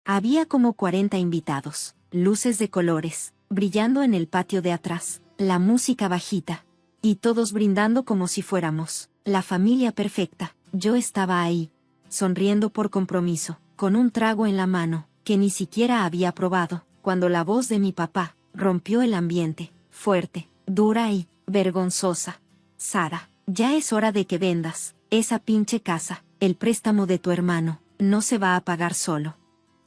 Había como 40 invitados, luces de colores, brillando en el patio de atrás, la música bajita, y todos brindando como si fuéramos la familia perfecta. Yo estaba ahí, sonriendo por compromiso, con un trago en la mano, que ni siquiera había probado, cuando la voz de mi papá rompió el ambiente, fuerte, dura y vergonzosa. Sara, ya es hora de que vendas esa pinche casa. El préstamo de tu hermano no se va a pagar solo.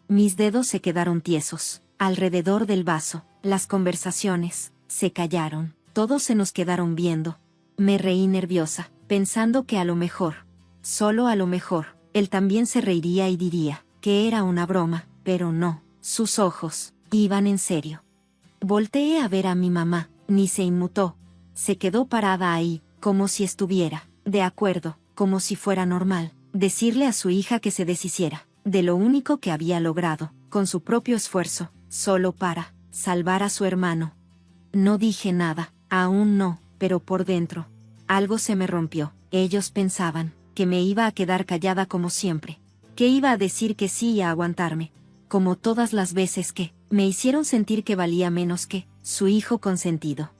Mis dedos se quedaron tiesos alrededor del vaso. Las conversaciones se callaron. Todos se nos quedaron viendo. Me reí nerviosa, pensando que a lo mejor, solo a lo mejor, él también se reiría y diría que era una broma, pero no, sus ojos iban en serio. Volteé a ver a mi mamá, ni se inmutó. Se quedó parada ahí, como si estuviera de acuerdo, como si fuera normal decirle a su hija que se deshiciera de lo único que había logrado, con su propio esfuerzo, solo para salvar a su hermano. No dije nada, aún no, pero por dentro, algo se me rompió. Ellos pensaban que me iba a quedar callada como siempre, que iba a decir que sí y a aguantarme, como todas las veces que me hicieron sentir que valía menos que su hijo consentido.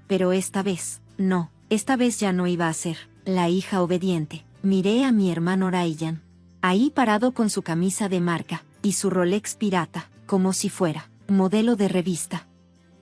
Pero esta vez, no, esta vez ya no iba a ser la hija obediente. Miré a mi hermano Ryan, ahí parado con su camisa de marca y su Rolex pirata, como si fuera modelo de revista.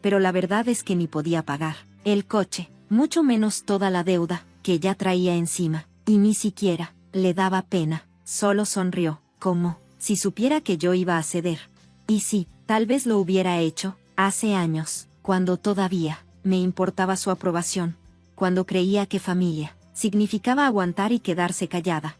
Pero la verdad es que ni podía pagar el coche, mucho menos toda la deuda que ya traía encima, y ni siquiera le daba pena. Solo sonrió, como si supiera que yo iba a ceder. Y sí, tal vez lo hubiera hecho hace años, cuando todavía me importaba su aprobación, cuando creía que familia significaba aguantar y quedarse callada.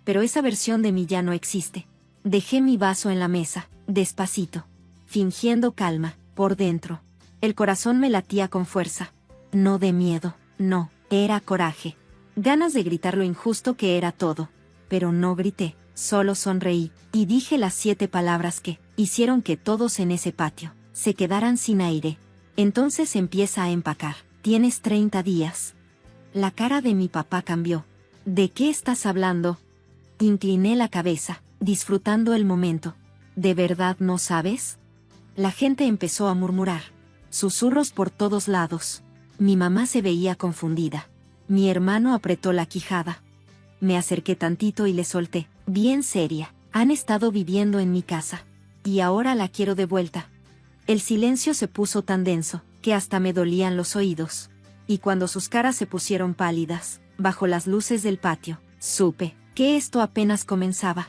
Pero esa versión de mí ya no existe. Dejé mi vaso en la mesa, despacito, fingiendo calma. Por dentro, el corazón me latía con fuerza. No de miedo, no, era coraje. Ganas de gritar lo injusto que era todo. Pero no grité, solo sonreí, y dije las 7 palabras que hicieron que todos en ese patio se quedaran sin aire. Entonces empieza a empacar. Tienes 30 días. La cara de mi papá cambió. ¿De qué estás hablando? Incliné la cabeza, disfrutando el momento. ¿De verdad no sabes? La gente empezó a murmurar. Susurros por todos lados. Mi mamá se veía confundida. Mi hermano apretó la quijada. Me acerqué tantito y le solté, bien seria. Han estado viviendo en mi casa. Y ahora la quiero de vuelta. El silencio se puso tan denso, que hasta me dolían los oídos. Y cuando sus caras se pusieron pálidas, bajo las luces del patio, supe que esto apenas comenzaba.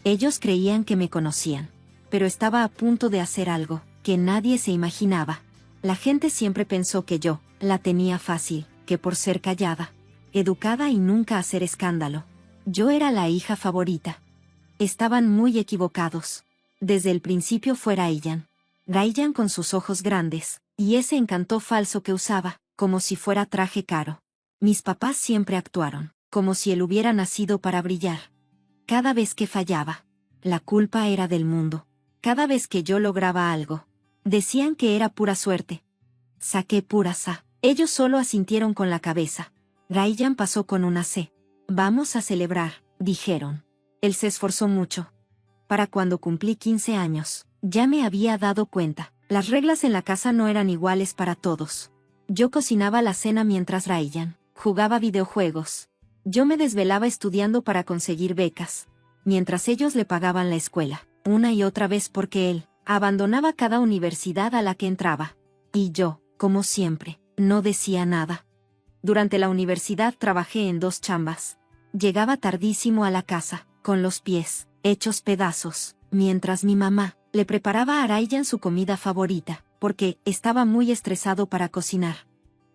Ellos creían que me conocían, pero estaba a punto de hacer algo que nadie se imaginaba. La gente siempre pensó que yo la tenía fácil, que por ser callada, educada y nunca hacer escándalo, yo era la hija favorita. Estaban muy equivocados. Desde el principio fuera Ryan con sus ojos grandes, y ese encanto falso que usaba, como si fuera traje caro. Mis papás siempre actuaron como si él hubiera nacido para brillar. Cada vez que fallaba, la culpa era del mundo. Cada vez que yo lograba algo, decían que era pura suerte. Saqué pura sa. Ellos solo asintieron con la cabeza. Ryan pasó con una C. Vamos a celebrar, dijeron. Él se esforzó mucho. Para cuando cumplí 15 años, ya me había dado cuenta. Las reglas en la casa no eran iguales para todos. Yo cocinaba la cena mientras Ryan jugaba videojuegos. Yo me desvelaba estudiando para conseguir becas, mientras ellos le pagaban la escuela, una y otra vez porque él abandonaba cada universidad a la que entraba. Y yo, como siempre, no decía nada. Durante la universidad trabajé en 2 chambas. Llegaba tardísimo a la casa, con los pies hechos pedazos, mientras mi mamá le preparaba a Ryan su comida favorita, porque estaba muy estresado para cocinar.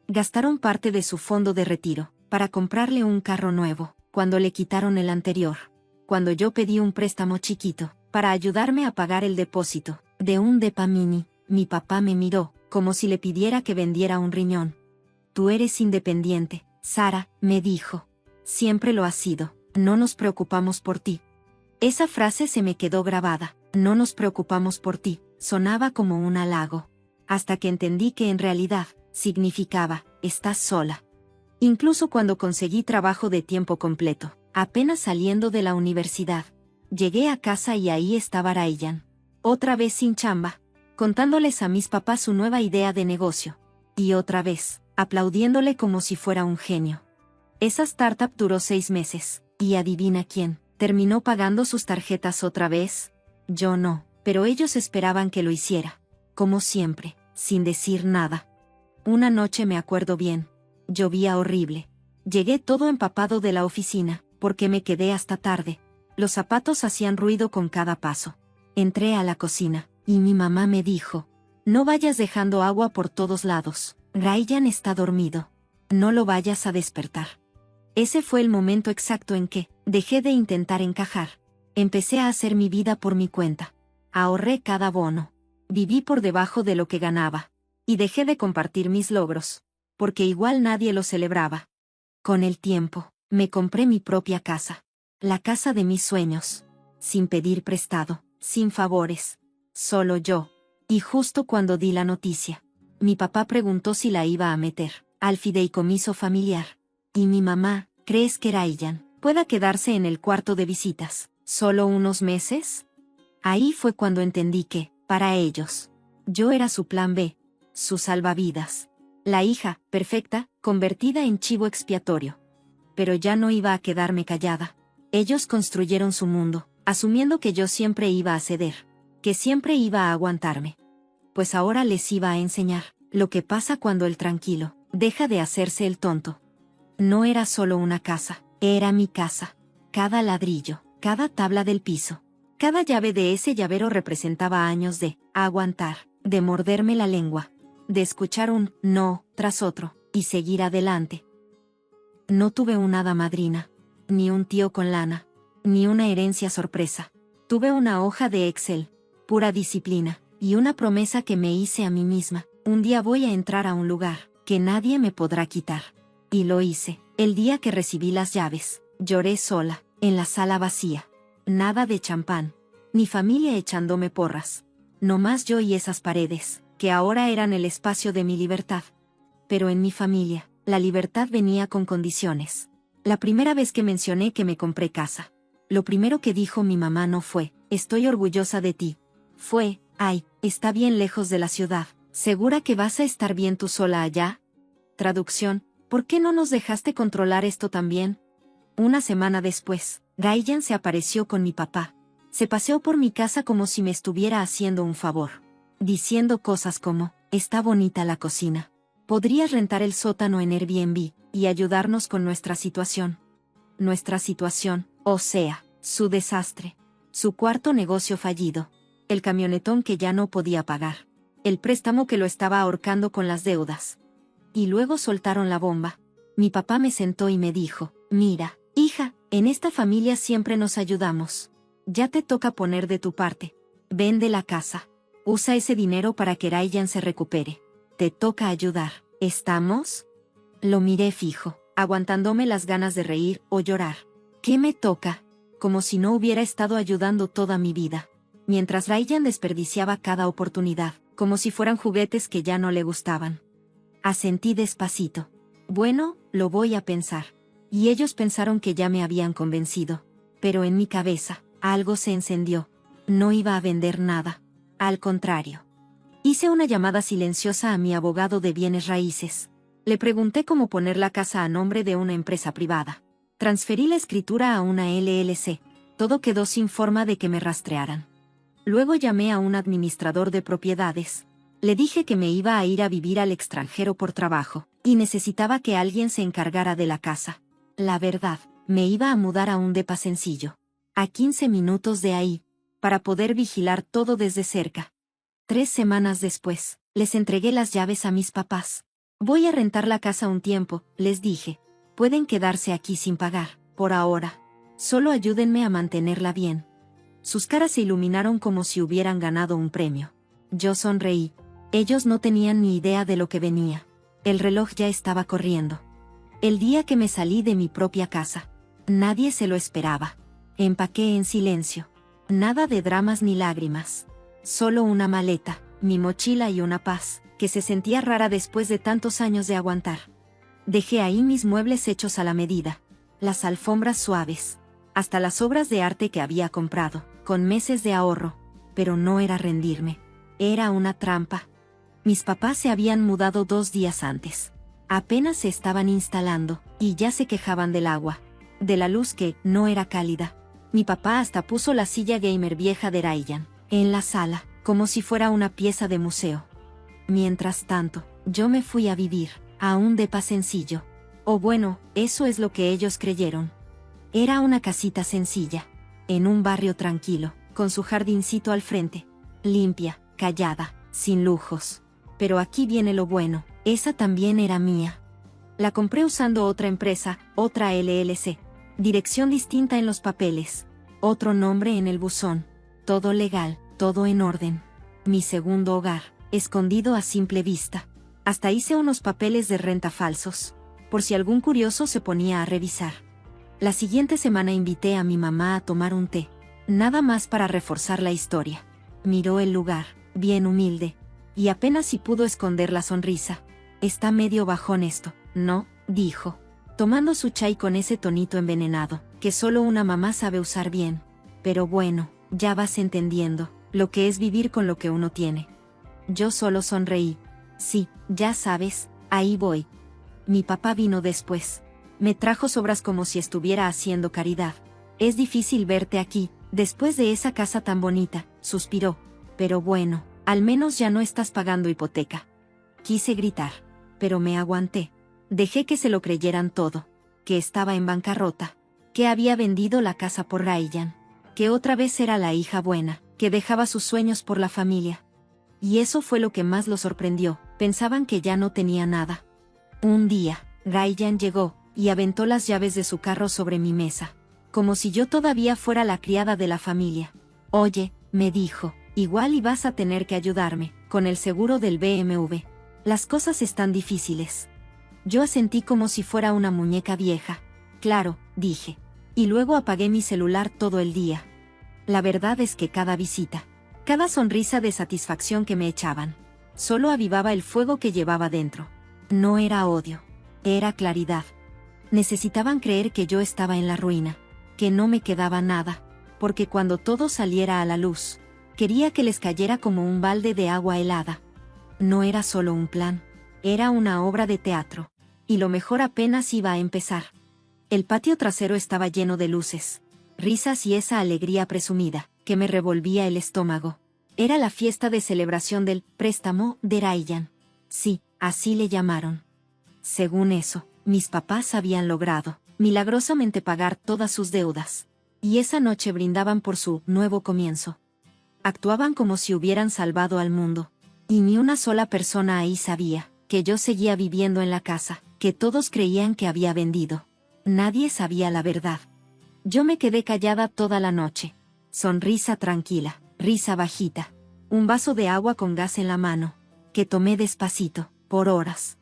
Gastaron parte de su fondo de retiro para comprarle un carro nuevo, cuando le quitaron el anterior. Cuando yo pedí un préstamo chiquito, para ayudarme a pagar el depósito de un depa mini, mi papá me miró, como si le pidiera que vendiera un riñón. Tú eres independiente, Sara, me dijo. Siempre lo has sido, no nos preocupamos por ti. Esa frase se me quedó grabada, no nos preocupamos por ti, sonaba como un halago. Hasta que entendí que en realidad, significaba, estás sola. Incluso cuando conseguí trabajo de tiempo completo, apenas saliendo de la universidad, llegué a casa y ahí estaba Ryan, Otra vez sin chamba, contándoles a mis papás su nueva idea de negocio. Y otra vez, aplaudiéndole como si fuera un genio. Esa startup duró 6 meses, y adivina quién, terminó pagando sus tarjetas otra vez. Yo no, pero ellos esperaban que lo hiciera. Como siempre, sin decir nada. Una noche me acuerdo bien. Llovía horrible. Llegué todo empapado de la oficina, porque me quedé hasta tarde. Los zapatos hacían ruido con cada paso. Entré a la cocina, y mi mamá me dijo: no vayas dejando agua por todos lados. Ryan está dormido. No lo vayas a despertar. Ese fue el momento exacto en que dejé de intentar encajar. Empecé a hacer mi vida por mi cuenta. Ahorré cada bono. Viví por debajo de lo que ganaba. Y dejé de compartir mis logros. Porque igual nadie los celebraba. Con el tiempo, me compré mi propia casa. La casa de mis sueños. Sin pedir prestado, sin favores. Solo yo. Y justo cuando di la noticia, mi papá preguntó si la iba a meter al fideicomiso familiar. Y mi mamá: ¿crees que Ryan pueda quedarse en el cuarto de visitas solo unos meses? Ahí fue cuando entendí que, para ellos, yo era su plan B, su salvavidas. La hija, perfecta, convertida en chivo expiatorio. Pero ya no iba a quedarme callada. Ellos construyeron su mundo, asumiendo que yo siempre iba a ceder, que siempre iba a aguantarme. Pues ahora les iba a enseñar lo que pasa cuando el tranquilo deja de hacerse el tonto. No era solo una casa, era mi casa. Cada ladrillo, cada tabla del piso, cada llave de ese llavero representaba años de aguantar, de morderme la lengua, de escuchar un no tras otro, y seguir adelante. No tuve una hada madrina, ni un tío con lana, ni una herencia sorpresa. Tuve una hoja de Excel, pura disciplina, y una promesa que me hice a mí misma: un día voy a entrar a un lugar que nadie me podrá quitar. Y lo hice. El día que recibí las llaves, lloré sola, en la sala vacía. Nada de champán, ni familia echándome porras. Nomás yo y esas paredes, que ahora eran el espacio de mi libertad. Pero en mi familia, la libertad venía con condiciones. La primera vez que mencioné que me compré casa, lo primero que dijo mi mamá no fue: estoy orgullosa de ti. Fue: ay, está bien lejos de la ciudad. ¿Segura que vas a estar bien tú sola allá? Traducción: ¿por qué no nos dejaste controlar esto también? Una semana después, Ryan se apareció con mi papá. Se paseó por mi casa como si me estuviera haciendo un favor. Diciendo cosas como: está bonita la cocina. Podrías rentar el sótano en Airbnb, y ayudarnos con nuestra situación. Nuestra situación, o sea, su desastre. Su cuarto negocio fallido. El camionetón que ya no podía pagar. El préstamo que lo estaba ahorcando con las deudas. Y luego soltaron la bomba. Mi papá me sentó y me dijo: mira, hija, en esta familia siempre nos ayudamos. Ya te toca poner de tu parte. Vende la casa. Usa ese dinero para que Ryan se recupere. Te toca ayudar. ¿Estamos? Lo miré fijo, aguantándome las ganas de reír o llorar. ¿Qué me toca? Como si no hubiera estado ayudando toda mi vida. Mientras Ryan desperdiciaba cada oportunidad, como si fueran juguetes que ya no le gustaban. Asentí despacito. Bueno, lo voy a pensar. Y ellos pensaron que ya me habían convencido. Pero en mi cabeza, algo se encendió. No iba a vender nada. Al contrario. Hice una llamada silenciosa a mi abogado de bienes raíces. Le pregunté cómo poner la casa a nombre de una empresa privada. Transferí la escritura a una LLC. Todo quedó sin forma de que me rastrearan. Luego llamé a un administrador de propiedades. Le dije que me iba a ir a vivir al extranjero por trabajo, y necesitaba que alguien se encargara de la casa. La verdad, me iba a mudar a un depa sencillo, a 15 minutos de ahí, para poder vigilar todo desde cerca. 3 semanas después, les entregué las llaves a mis papás. Voy a rentar la casa un tiempo, les dije. Pueden quedarse aquí sin pagar, por ahora. Solo ayúdenme a mantenerla bien. Sus caras se iluminaron como si hubieran ganado un premio. Yo sonreí. Ellos no tenían ni idea de lo que venía. El reloj ya estaba corriendo. El día que me salí de mi propia casa. Nadie se lo esperaba. Empaqué en silencio. Nada de dramas ni lágrimas. Solo una maleta, mi mochila y una paz, que se sentía rara después de tantos años de aguantar. Dejé ahí mis muebles hechos a la medida. Las alfombras suaves. Hasta las obras de arte que había comprado, con meses de ahorro. pero no era rendirme. Era una trampa. Mis papás se habían mudado 2 días antes. Apenas se estaban instalando, y ya se quejaban del agua. De la luz que no era cálida. Mi papá hasta puso la silla gamer vieja de Ryan en la sala, como si fuera una pieza de museo. Mientras tanto, yo me fui a vivir a un depa sencillo. O bueno, eso es lo que ellos creyeron. Era una casita sencilla, en un barrio tranquilo, con su jardincito al frente. Limpia, callada, sin lujos. Pero aquí viene lo bueno, esa también era mía. La compré usando otra empresa, otra LLC. Dirección distinta en los papeles. Otro nombre en el buzón. Todo legal, todo en orden. Mi segundo hogar, escondido a simple vista. Hasta hice unos papeles de renta falsos, por si algún curioso se ponía a revisar. La siguiente semana invité a mi mamá a tomar un té. Nada más para reforzar la historia. Miró el lugar, bien humilde, y apenas si pudo esconder la sonrisa. Está medio bajón esto, ¿no?, dijo, tomando su chai con ese tonito envenenado, que solo una mamá sabe usar bien. Pero bueno, ya vas entendiendo lo que es vivir con lo que uno tiene. Yo solo sonreí. Sí, ya sabes, ahí voy. Mi papá vino después. Me trajo sobras como si estuviera haciendo caridad. Es difícil verte aquí, después de esa casa tan bonita, suspiró. Pero bueno, al menos ya no estás pagando hipoteca. Quise gritar, pero me aguanté. Dejé que se lo creyeran todo. Que estaba en bancarrota. Que había vendido la casa por Ryan. Que otra vez era la hija buena, que dejaba sus sueños por la familia. Y eso fue lo que más lo sorprendió. Pensaban que ya no tenía nada. Un día, Ryan llegó, y aventó las llaves de su carro sobre mi mesa. Como si yo todavía fuera la criada de la familia. Oye, me dijo, igual y vas a tener que ayudarme, con el seguro del BMW. Las cosas están difíciles. Yo asentí como si fuera una muñeca vieja. Claro, dije. Y luego apagué mi celular todo el día. La verdad es que cada visita, cada sonrisa de satisfacción que me echaban, solo avivaba el fuego que llevaba dentro. No era odio, era claridad. Necesitaban creer que yo estaba en la ruina, que no me quedaba nada, porque cuando todo saliera a la luz, quería que les cayera como un balde de agua helada. No era solo un plan, era una obra de teatro, y lo mejor apenas iba a empezar. El patio trasero estaba lleno de luces, risas y esa alegría presumida, que me revolvía el estómago. Era la fiesta de celebración del préstamo de Ryan. Sí, así le llamaron. Según eso, mis papás habían logrado, milagrosamente, pagar todas sus deudas. Y esa noche brindaban por su nuevo comienzo. Actuaban como si hubieran salvado al mundo. Y ni una sola persona ahí sabía que yo seguía viviendo en la casa, que todos creían que había vendido. Nadie sabía la verdad. Yo me quedé callada toda la noche. Sonrisa tranquila, risa bajita. Un vaso de agua con gas en la mano, que tomé despacito, por horas.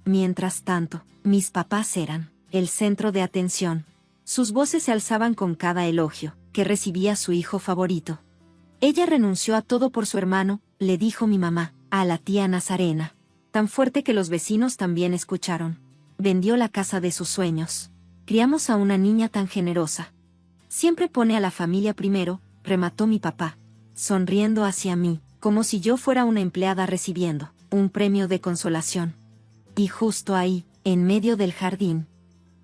Mientras tanto, mis papás eran el centro de atención. Sus voces se alzaban con cada elogio que recibía su hijo favorito. Ella renunció a todo por su hermano, le dijo mi mamá, a la tía Nazarena. Tan fuerte que los vecinos también escucharon. Vendió la casa de sus sueños. Criamos a una niña tan generosa. Siempre pone a la familia primero, remató mi papá, sonriendo hacia mí, como si yo fuera una empleada recibiendo un premio de consolación. Y justo ahí, en medio del jardín,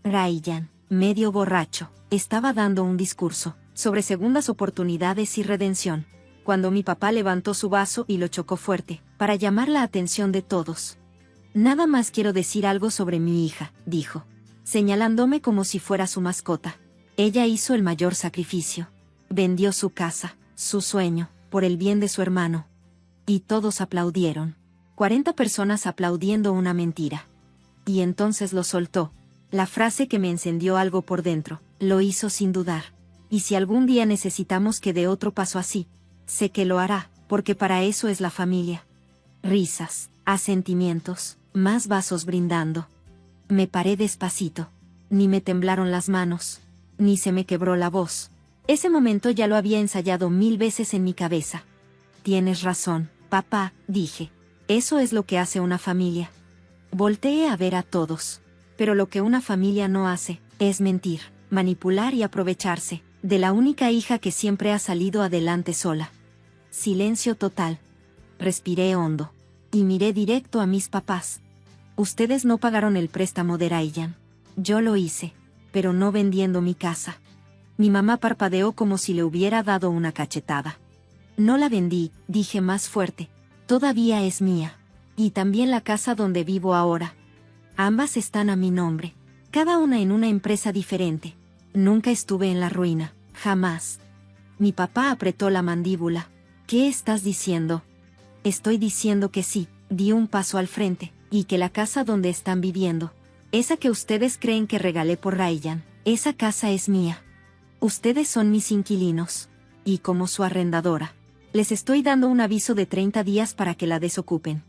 Ryan, medio borracho, estaba dando un discurso sobre segundas oportunidades y redención, cuando mi papá levantó su vaso y lo chocó fuerte, para llamar la atención de todos. Nada más quiero decir algo sobre mi hija, dijo, señalándome como si fuera su mascota. Ella hizo el mayor sacrificio. Vendió su casa, su sueño, por el bien de su hermano. Y todos aplaudieron. 40 personas aplaudiendo una mentira. Y entonces lo soltó. La frase que me encendió algo por dentro, lo hizo sin dudar. Y si algún día necesitamos que dé otro paso así, sé que lo hará, porque para eso es la familia. Risas, asentimientos, más vasos brindando. Me paré despacito. Ni me temblaron las manos. Ni se me quebró la voz. Ese momento ya lo había ensayado 1000 veces en mi cabeza. Tienes razón, papá, dije. Eso es lo que hace una familia. Volteé a ver a todos. Pero lo que una familia no hace, es mentir, manipular y aprovecharse de la única hija que siempre ha salido adelante sola. Silencio total. Respiré hondo. Y miré directo a mis papás. Ustedes no pagaron el préstamo de Ryan. Yo lo hice, pero no vendiendo mi casa. Mi mamá parpadeó como si le hubiera dado una cachetada. No la vendí, dije más fuerte. Todavía es mía. Y también la casa donde vivo ahora. Ambas están a mi nombre. Cada una en una empresa diferente. Nunca estuve en la ruina, jamás. Mi papá apretó la mandíbula. ¿Qué estás diciendo? Estoy diciendo que sí, di un paso al frente, y que la casa donde están viviendo, esa que ustedes creen que regalé por Ryan, esa casa es mía. Ustedes son mis inquilinos. Y como su arrendadora, les estoy dando un aviso de 30 días para que la desocupen.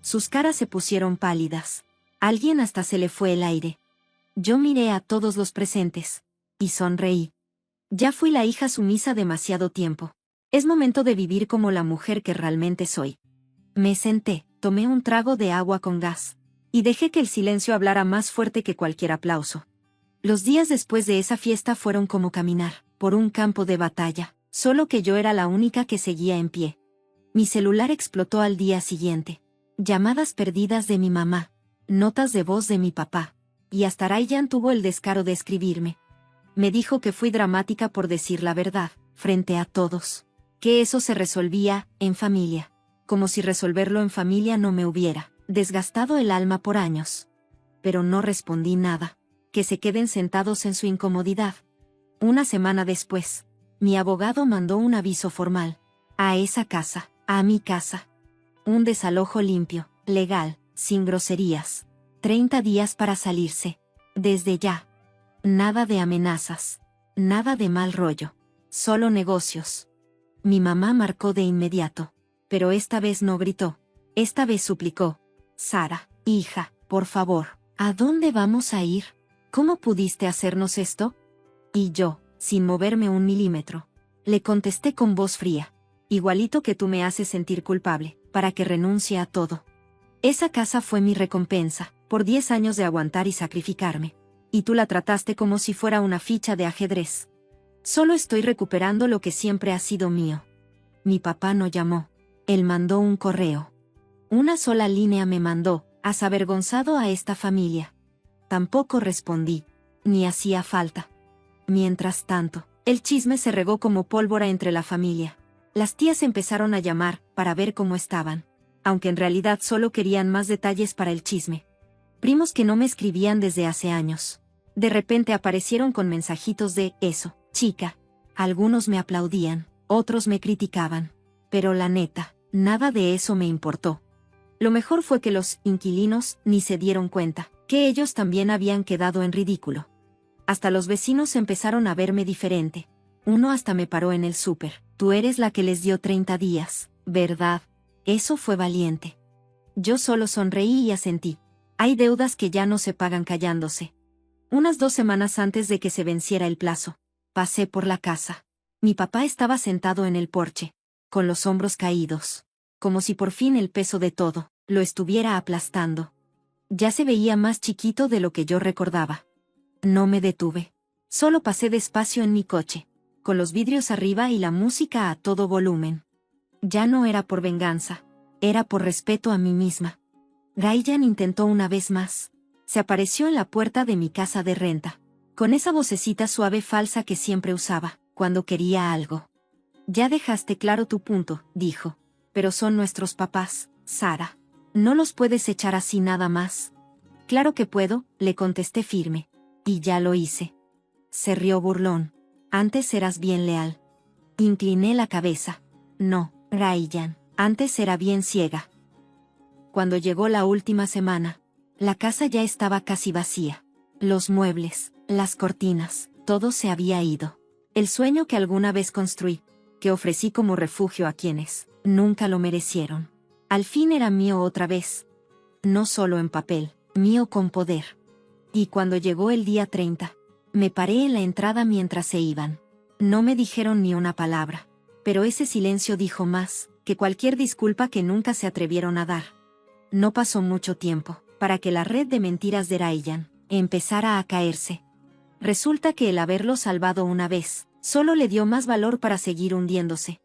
Sus caras se pusieron pálidas. Alguien hasta se le fue el aire. Yo miré a todos los presentes. Y sonreí. Ya fui la hija sumisa demasiado tiempo. Es momento de vivir como la mujer que realmente soy. Me senté, tomé un trago de agua con gas. Y dejé que el silencio hablara más fuerte que cualquier aplauso. Los días después de esa fiesta fueron como caminar por un campo de batalla, solo que yo era la única que seguía en pie. Mi celular explotó al día siguiente. Llamadas perdidas de mi mamá, notas de voz de mi papá, y hasta Ryan tuvo el descaro de escribirme. Me dijo que fui dramática por decir la verdad, frente a todos. Que eso se resolvía, en familia. Como si resolverlo en familia no me hubiera desgastado el alma por años. Pero no respondí nada. Que se queden sentados en su incomodidad. Una semana después, mi abogado mandó un aviso formal. A esa casa, a mi casa. Un desalojo limpio, legal, sin groserías. 30 días para salirse. Desde ya. Nada de amenazas. Nada de mal rollo. Solo negocios. Mi mamá marcó de inmediato. Pero esta vez no gritó. Esta vez suplicó. Sara, hija, por favor, ¿a dónde vamos a ir? ¿Cómo pudiste hacernos esto? Y yo, sin moverme un milímetro, le contesté con voz fría. Igualito que tú me haces sentir culpable, para que renuncie a todo. Esa casa fue mi recompensa, por 10 años de aguantar y sacrificarme. Y tú la trataste como si fuera una ficha de ajedrez. Solo estoy recuperando lo que siempre ha sido mío. Mi papá no llamó. Él mandó un correo. Una sola línea me mandó, has avergonzado a esta familia. Tampoco respondí. Ni hacía falta. Mientras tanto, el chisme se regó como pólvora entre la familia. Las tías empezaron a llamar, para ver cómo estaban. Aunque en realidad solo querían más detalles para el chisme. Primos que no me escribían desde hace años. De repente aparecieron con mensajitos de, eso, chica. Algunos me aplaudían, otros me criticaban. Pero la neta, nada de eso me importó. Lo mejor fue que los inquilinos ni se dieron cuenta, que ellos también habían quedado en ridículo. Hasta los vecinos empezaron a verme diferente. Uno hasta me paró en el súper. Tú eres la que les dio 30 días, ¿verdad? Eso fue valiente. Yo solo sonreí y asentí. Hay deudas que ya no se pagan callándose. Unas 2 semanas antes de que se venciera el plazo, pasé por la casa. Mi papá estaba sentado en el porche, con los hombros caídos, como si por fin el peso de todo lo estuviera aplastando. Ya se veía más chiquito de lo que yo recordaba. No me detuve. Solo pasé despacio en mi coche, con los vidrios arriba y la música a todo volumen. Ya no era por venganza, era por respeto a mí misma. Ryan intentó una vez más. Se apareció en la puerta de mi casa de renta, con esa vocecita suave falsa que siempre usaba, cuando quería algo. Ya dejaste claro tu punto, dijo. Pero son nuestros papás, Sara. No los puedes echar así nada más. Claro que puedo, le contesté firme. Y ya lo hice. Se rió burlón. Antes eras bien leal. Incliné la cabeza. No, Ryan, antes era bien ciega. Cuando llegó la última semana, la casa ya estaba casi vacía. Los muebles, las cortinas, todo se había ido. El sueño que alguna vez construí, que ofrecí como refugio a quienes nunca lo merecieron. Al fin era mío otra vez. No solo en papel, mío con poder. Y cuando llegó el día 30, me paré en la entrada mientras se iban. No me dijeron ni una palabra, pero ese silencio dijo más que cualquier disculpa que nunca se atrevieron a dar. No pasó mucho tiempo para que la red de mentiras de Ryan empezara a caerse. Resulta que el haberlo salvado una vez solo le dio más valor para seguir hundiéndose.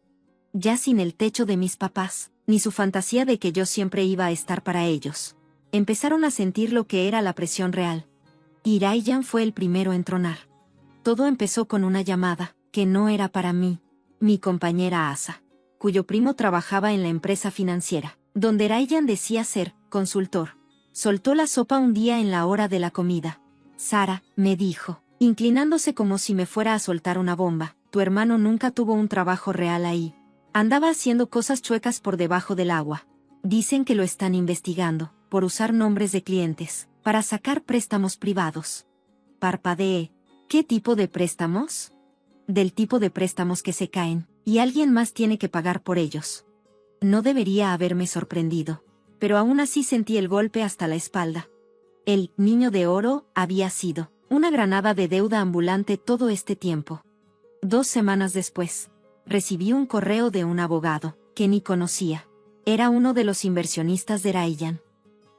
ya sin el techo de mis papás, ni su fantasía de que yo siempre iba a estar para ellos. Empezaron a sentir lo que era la presión real. Y Ryan fue el primero en tronar. Todo empezó con una llamada, que no era para mí. Mi compañera Asa, cuyo primo trabajaba en la empresa financiera, donde Ryan decía ser consultor. Soltó la sopa un día en la hora de la comida. Sara, me dijo, inclinándose como si me fuera a soltar una bomba, tu hermano nunca tuvo un trabajo real ahí. Andaba haciendo cosas chuecas por debajo del agua. Dicen que lo están investigando, por usar nombres de clientes, para sacar préstamos privados. Parpadeé. ¿Qué tipo de préstamos? Del tipo de préstamos que se caen, y alguien más tiene que pagar por ellos. No debería haberme sorprendido, pero aún así sentí el golpe hasta la espalda. El niño de oro había sido una granada de deuda ambulante todo este tiempo. 2 semanas después, recibí un correo de un abogado, que ni conocía. Era uno de los inversionistas de Ryan.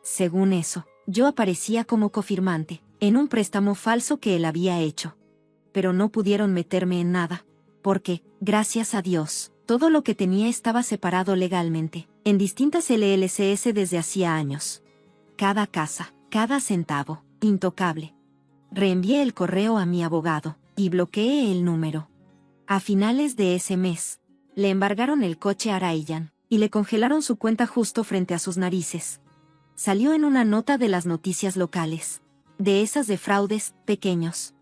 Según eso, yo aparecía como cofirmante, en un préstamo falso que él había hecho. Pero no pudieron meterme en nada, porque, gracias a Dios, todo lo que tenía estaba separado legalmente, en distintas LLCs desde hacía años. Cada casa, cada centavo, intocable. Reenvié el correo a mi abogado, y bloqueé el número. A finales de ese mes, le embargaron el coche a Ryan, y le congelaron su cuenta justo frente a sus narices. Salió en una nota de las noticias locales. De esas de fraudes, pequeños.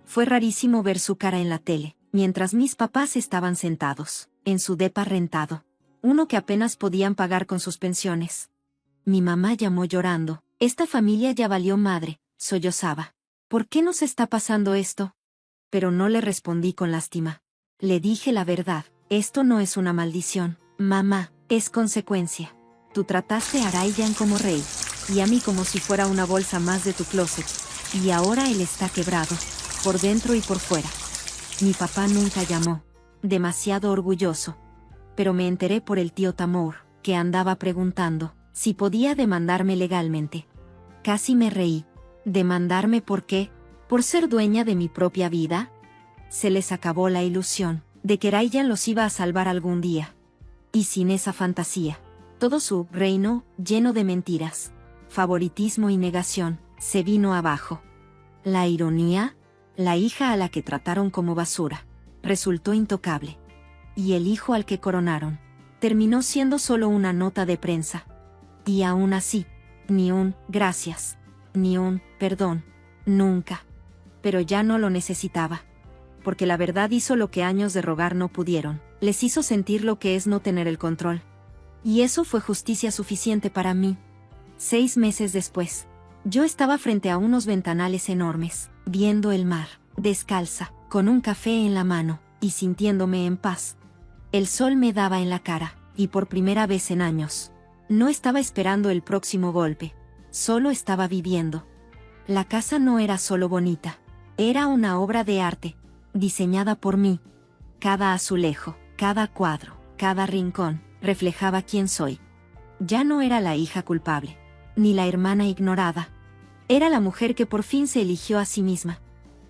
Fue rarísimo ver su cara en la tele, mientras mis papás estaban sentados, en su depa rentado. Uno que apenas podían pagar con sus pensiones. Mi mamá llamó llorando. Esta familia ya valió madre, sollozaba. ¿Por qué nos está pasando esto? Pero no le respondí con lástima. Le dije la verdad. Esto no es una maldición, mamá, es consecuencia. Tú trataste a Ryan como rey, y a mí como si fuera una bolsa más de tu closet. Y ahora él está quebrado, por dentro y por fuera. Mi papá nunca llamó, demasiado orgulloso. Pero me enteré por el tío Tamor, que andaba preguntando si podía demandarme legalmente. Casi me reí. ¿Demandarme por qué? ¿Por ser dueña de mi propia vida? Se les acabó la ilusión de que Ryan los iba a salvar algún día. Y sin esa fantasía, todo su reino, lleno de mentiras, favoritismo y negación, se vino abajo. La ironía, la hija a la que trataron como basura, resultó intocable. Y el hijo al que coronaron, terminó siendo solo una nota de prensa. Y aún así, ni un gracias, ni un perdón, nunca. Pero ya no lo necesitaba. Porque la verdad hizo lo que años de rogar no pudieron, les hizo sentir lo que es no tener el control. Y eso fue justicia suficiente para mí. 6 meses después, yo estaba frente a unos ventanales enormes, viendo el mar, descalza, con un café en la mano, y sintiéndome en paz. El sol me daba en la cara, y por primera vez en años, no estaba esperando el próximo golpe, solo estaba viviendo. La casa no era solo bonita, era una obra de arte, diseñada por mí. Cada azulejo, cada cuadro, cada rincón, reflejaba quién soy. Ya no era la hija culpable, ni la hermana ignorada. Era la mujer que por fin se eligió a sí misma.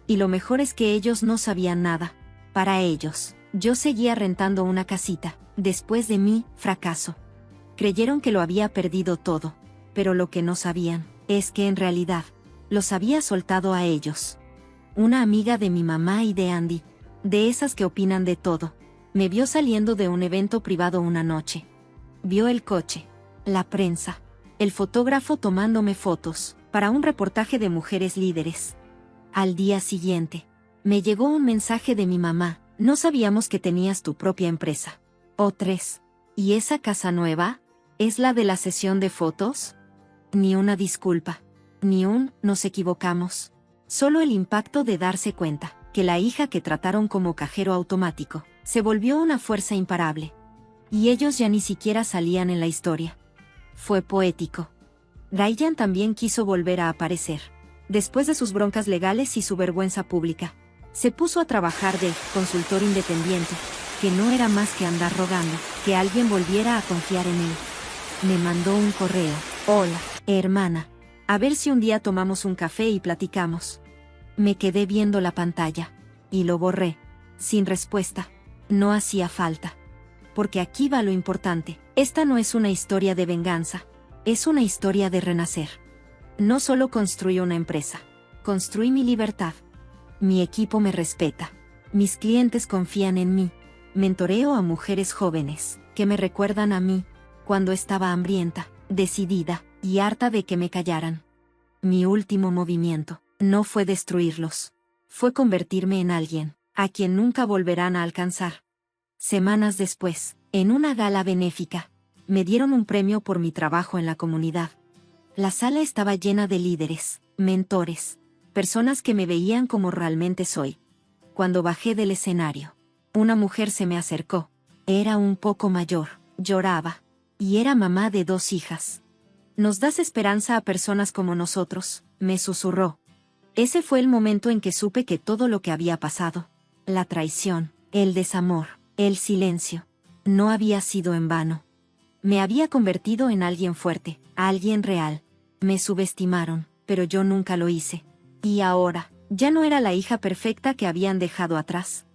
Y lo mejor es que ellos no sabían nada. Para ellos, yo seguía rentando una casita, después de mi fracaso. Creyeron que lo había perdido todo, pero lo que no sabían, es que en realidad, los había soltado a ellos. Una amiga de mi mamá y de Andy, de esas que opinan de todo, me vio saliendo de un evento privado una noche. Vio el coche, la prensa, el fotógrafo tomándome fotos, para un reportaje de mujeres líderes. Al día siguiente, me llegó un mensaje de mi mamá, no sabíamos que tenías tu propia empresa. O 3. ¿Y esa casa nueva? ¿Es la de la sesión de fotos? Ni una disculpa, ni un nos equivocamos. Solo el impacto de darse cuenta que la hija que trataron como cajero automático se volvió una fuerza imparable. Y ellos ya ni siquiera salían en la historia. Fue poético. Ryan también quiso volver a aparecer. Después de sus broncas legales y su vergüenza pública, se puso a trabajar de consultor independiente, que no era más que andar rogando que alguien volviera a confiar en él. Me mandó un correo. Hola, hermana. A ver si un día tomamos un café y platicamos. Me quedé viendo la pantalla. Y lo borré. Sin respuesta. No hacía falta. porque aquí va lo importante. Esta no es una historia de venganza, es una historia de renacer. No solo construí una empresa, construí mi libertad. Mi equipo me respeta. Mis clientes confían en mí. Mentoreo a mujeres jóvenes, que me recuerdan a mí, cuando estaba hambrienta, decidida, y harta de que me callaran. Mi último movimiento no fue destruirlos. Fue convertirme en alguien, a quien nunca volverán a alcanzar. Semanas después, en una gala benéfica, me dieron un premio por mi trabajo en la comunidad. La sala estaba llena de líderes, mentores, personas que me veían como realmente soy. Cuando bajé del escenario, una mujer se me acercó. Era un poco mayor, lloraba, y era mamá de 2 hijas. «Nos das esperanza a personas como nosotros», me susurró. Ese fue el momento en que supe que todo lo que había pasado, la traición, el desamor, el silencio, no había sido en vano. Me había convertido en alguien fuerte, alguien real. Me subestimaron, pero yo nunca lo hice. Y ahora, ya no era la hija perfecta que habían dejado atrás.